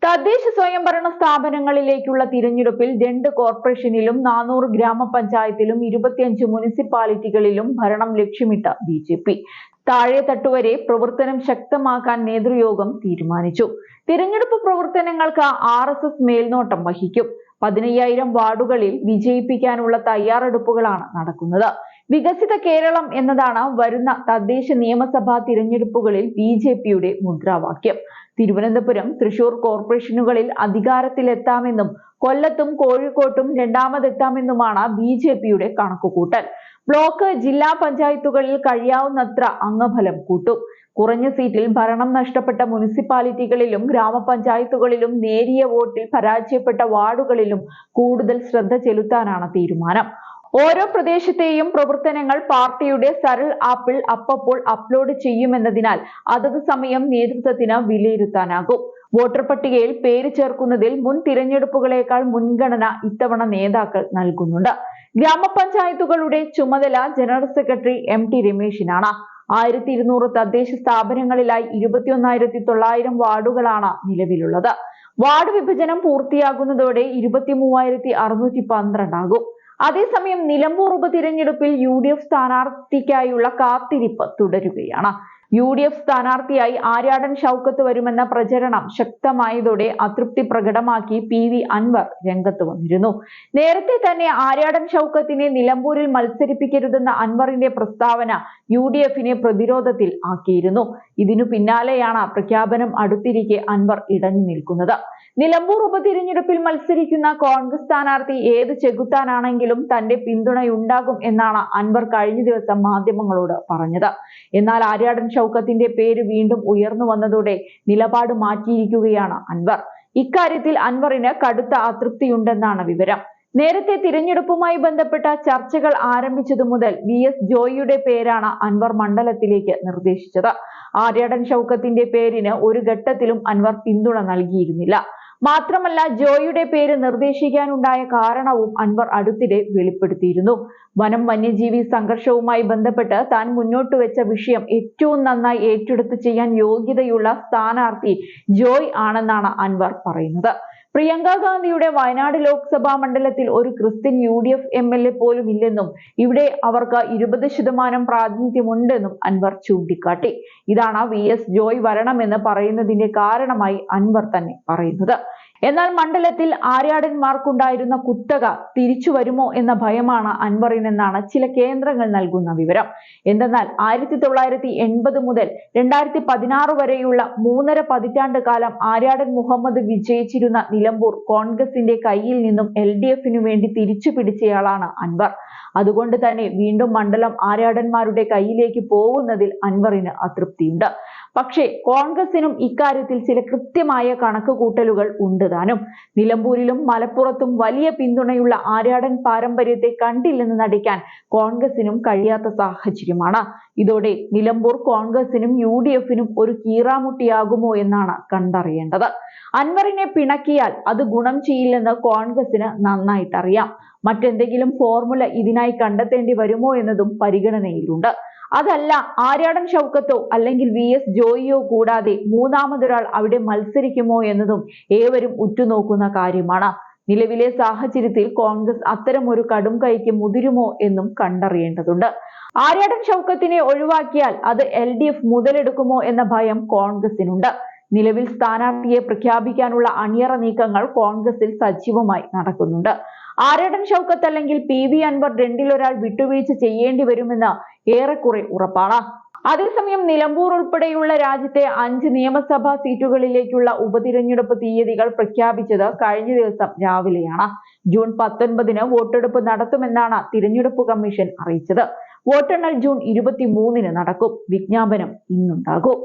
തദ്ദേശ സ്വയംഭരണ സ്ഥാപനങ്ങളിലേക്കുള്ള തിരഞ്ഞെടുപ്പിൽ 2 കോർപ്പറേഷനിലും 400 ഗ്രാമപഞ്ചായത്തിലും 25 മുനിസിപ്പാലിറ്റികളിലും ഭരണം ലക്ഷ്യമിട്ട ബിജെപി താഴെത്തട്ടുവരെ പ്രവർത്തനം ശക്തമാക്കാൻ നേതൃയോഗം തീരുമാനിച്ചു. തിരഞ്ഞെടുപ്പ് പ്രവർത്തനങ്ങൾക്ക് RSS മേൽനോട്ടം വഹിക്കും. 15,000 വാർഡുകളിൽ വിജയിപ്പിക്കാനുള്ള തയ്യാറെടുപ്പുകളാണ് നടക്കുന്നത്. വികസിത കേരളം എന്നതാണ് വരുന്ന തദ്ദേശ നിയമസഭാ തിരഞ്ഞെടുപ്പുകളിൽ ബിജെപിയുടെ മുദ്രാവാക്യം. തിരുവനന്തപുരം, തൃശൂർ കോർപ്പറേഷനുകളിൽ അധികാരത്തിലെത്താമെന്നും കൊല്ലത്തും കോഴിക്കോട്ടും രണ്ടാമതെത്താമെന്നുമാണ് ബിജെപിയുടെ കണക്കുകൂട്ടൽ. ബ്ലോക്ക്, ജില്ലാ പഞ്ചായത്തുകളിൽ കഴിയാവുന്നത്ര അംഗബലം കൂട്ടും. കുറഞ്ഞ സീറ്റിൽ ഭരണം നഷ്ടപ്പെട്ട മുനിസിപ്പാലിറ്റികളിലും ഗ്രാമപഞ്ചായത്തുകളിലും നേരിയ വോട്ടിൽ പരാജയപ്പെട്ട വാർഡുകളിലും കൂടുതൽ ശ്രദ്ധ ചെലുത്താനാണ് തീരുമാനം. ഓരോ പ്രദേശത്തെയും പ്രവർത്തനങ്ങൾ പാർട്ടിയുടെ സരൾ ആപ്പിൽ അപ്പോൾ അപ്ലോഡ് ചെയ്യുമെന്നതിനാൽ അതത് സമയം നേതൃത്വത്തിന് വിലയിരുത്താനാകും. വോട്ടർ പട്ടികയിൽ പേര് ചേർക്കുന്നതിൽ മുൻ തിരഞ്ഞെടുപ്പുകളേക്കാൾ മുൻഗണന ഇത്തവണ നേതാക്കൾ നൽകുന്നുണ്ട്. ഗ്രാമപഞ്ചായത്തുകളുടെ ചുമതല ജനറൽ സെക്രട്ടറി MT രമേശിനാണ്. 1200 തദ്ദേശ സ്ഥാപനങ്ങളിലായി 21,900 വാർഡുകളാണ് നിലവിലുള്ളത്. വാർഡ് വിഭജനം പൂർത്തിയാകുന്നതോടെ 23,612 ആകും. അതേസമയം നിലമ്പൂർ ഉപതിരഞ്ഞെടുപ്പിൽ UDF സ്ഥാനാർത്ഥിക്കായുള്ള കാത്തിരിപ്പ് തുടരുകയാണ്. UDF സ്ഥാനാർത്ഥിയായി ആര്യാടൻ ഷൗക്കത്ത് വരുമെന്ന പ്രചരണം ശക്തമായതോടെ അതൃപ്തി പ്രകടമാക്കി PV അൻവർ രംഗത്ത് വന്നിരുന്നു. നേരത്തെ തന്നെ ആര്യാടൻ ഷൗക്കത്തിനെ നിലമ്പൂരിൽ മത്സരിപ്പിക്കരുതെന്ന അൻവറിന്റെ പ്രസ്താവന UDFനെ പ്രതിരോധത്തിൽ ആക്കിയിരുന്നു. ഇതിനു പിന്നാലെയാണ് പ്രഖ്യാപനം അടുത്തിരിക്കെ അൻവർ ഇടഞ്ഞു നിൽക്കുന്നത്. നിലമ്പൂർ ഉപതിരഞ്ഞെടുപ്പിൽ മത്സരിക്കുന്ന കോൺഗ്രസ് സ്ഥാനാർത്ഥി ഏത് ചെകുത്താനാണെങ്കിലും തന്റെ പിന്തുണയുണ്ടാകും എന്നാണ് അൻവർ കഴിഞ്ഞ ദിവസം മാധ്യമങ്ങളോട് പറഞ്ഞത്. എന്നാൽ ആര്യാടൻ ഷൗക്കത്തിന്റെ പേര് വീണ്ടും ഉയർന്നു വന്നതോടെ നിലപാട് മാറ്റിയിരിക്കുകയാണ് അൻവർ. ഇക്കാര്യത്തിൽ അൻവറിന് കടുത്ത അതൃപ്തിയുണ്ടെന്നാണ് വിവരം. നേരത്തെ തിരഞ്ഞെടുപ്പുമായി ബന്ധപ്പെട്ട ചർച്ചകൾ ആരംഭിച്ചതു മുതൽ VS ജോയിയുടെ പേരാണ് അൻവർ മണ്ഡലത്തിലേക്ക് നിർദ്ദേശിച്ചത്. ആര്യാടൻ ഷൗക്കത്തിന്റെ പേരിന് ഒരു ഘട്ടത്തിലും അൻവർ പിന്തുണ നൽകിയിരുന്നില്ല. മാത്രമല്ല, ജോയിയുടെ പേര് നിർദ്ദേശിക്കാനുണ്ടായ കാരണവും അൻവർ അടുത്തിടെ വെളിപ്പെടുത്തിയിരുന്നു. വനം വന്യജീവി സംഘർഷവുമായി ബന്ധപ്പെട്ട് താൻ മുന്നോട്ട് വെച്ച വിഷയം ഏറ്റവും നന്നായി ഏറ്റെടുത്ത് ചെയ്യാൻ യോഗ്യതയുള്ള സ്ഥാനാർത്ഥി ജോയ് ആണെന്നാണ് അൻവർ പറയുന്നത്. പ്രിയങ്ക ഗാന്ധിയുടെ വയനാട് ലോക്സഭാ മണ്ഡലത്തിൽ ഒരു ക്രിസ്ത്യൻ UDF MLA പോലും ഇല്ലെന്നും ഇവിടെ അവർക്ക് 20% പ്രാതിനിധ്യമുണ്ടെന്നും അൻവർ ചൂണ്ടിക്കാട്ടി. ഇതാണ് VS ജോയ് വരണമെന്ന് പറയുന്നതിന്റെ കാരണമായി അൻവർ തന്നെ പറയുന്നത്. എന്നാൽ മണ്ഡലത്തിൽ ആര്യാടന്മാർക്കുണ്ടായിരുന്ന കുത്തക തിരിച്ചു വരുമോ എന്ന ഭയമാണ് അൻവറിനെന്നാണ് ചില കേന്ദ്രങ്ങൾ നൽകുന്ന വിവരം. എന്തെന്നാൽ 1980 മുതൽ 2016 വരെയുള്ള 3.5 പതിറ്റാണ്ട് കാലം ആര്യാടൻ മുഹമ്മദ് വിജയിച്ചിരുന്ന നിലമ്പൂർ കോൺഗ്രസിന്റെ കയ്യിൽ നിന്നും LDFനു വേണ്ടി തിരിച്ചു പിടിച്ചയാളാണ് അൻവർ. അതുകൊണ്ട് തന്നെ വീണ്ടും മണ്ഡലം ആര്യാടന്മാരുടെ കയ്യിലേക്ക് പോകുന്നതിൽ അൻവറിന് അതൃപ്തിയുണ്ട്. പക്ഷേ കോൺഗ്രസിനും ഇക്കാര്യത്തിൽ ചില കൃത്യമായ കണക്കുകൂട്ടലുകൾ ഉണ്ട് താനും. നിലമ്പൂരിലും മലപ്പുറത്തും വലിയ പിന്തുണയുള്ള ആര്യാടൻ പാരമ്പര്യത്തെ കണ്ടില്ലെന്ന് നടിക്കാൻ കോൺഗ്രസിനും കഴിയാത്ത സാഹചര്യമാണ്. ഇതോടെ നിലമ്പൂർ കോൺഗ്രസിനും UDFനും ഒരു കീറാമുട്ടിയാകുമോ എന്നാണ് കണ്ടറിയേണ്ടത്. അൻവറിനെ പിണക്കിയാൽ അത് ഗുണം ചെയ്യില്ലെന്ന് കോൺഗ്രസിന് നന്നായിട്ടറിയാം. മറ്റെന്തെങ്കിലും ഫോർമുല ഇതിനായി കണ്ടെത്തേണ്ടി വരുമോ എന്നതും പരിഗണനയിലുണ്ട്. അതല്ല, ആര്യാടൻ ഷൗക്കത്തോ അല്ലെങ്കിൽ VS ജോയിയോ കൂടാതെ മൂന്നാമതൊരാൾ അവിടെ മത്സരിക്കുമോ എന്നതും ഏവരും ഉറ്റുനോക്കുന്ന കാര്യമാണ്. നിലവിലെ സാഹചര്യത്തിൽ കോൺഗ്രസ് അത്തരം ഒരു കടും കൈക്ക് മുതിരുമോ എന്നും കണ്ടറിയേണ്ടതുണ്ട്. ആര്യാടൻ ഷൗക്കത്തിനെ ഒഴിവാക്കിയാൽ അത് LDF മുതലെടുക്കുമോ എന്ന ഭയം കോൺഗ്രസിനുണ്ട്. നിലവിൽ സ്ഥാനാർത്ഥിയെ പ്രഖ്യാപിക്കാനുള്ള അണിയറ നീക്കങ്ങൾ കോൺഗ്രസിൽ സജീവമായി നടക്കുന്നുണ്ട്. ആര്യാടൻ ഷൗക്കത്ത് അല്ലെങ്കിൽ PV അൻവർ രണ്ടിലൊരാൾ വിട്ടുവീഴ്ച ചെയ്യേണ്ടി വരുമെന്ന് ഏറെക്കുറെ ഉറപ്പാണ്. അതേസമയം നിലമ്പൂർ ഉൾപ്പെടെയുള്ള രാജ്യത്തെ 5 നിയമസഭാ സീറ്റുകളിലേക്കുള്ള ഉപതിരഞ്ഞെടുപ്പ് തീയതികൾ പ്രഖ്യാപിച്ചത് കഴിഞ്ഞ ദിവസം രാവിലെയാണ്. ജൂൺ 19 വോട്ടെടുപ്പ് നടത്തുമെന്നാണ് തിരഞ്ഞെടുപ്പ് കമ്മീഷൻ അറിയിച്ചത്. വോട്ടെണ്ണൽ ജൂൺ 23 നടക്കും. വിജ്ഞാപനം ഇന്നുണ്ടാകും.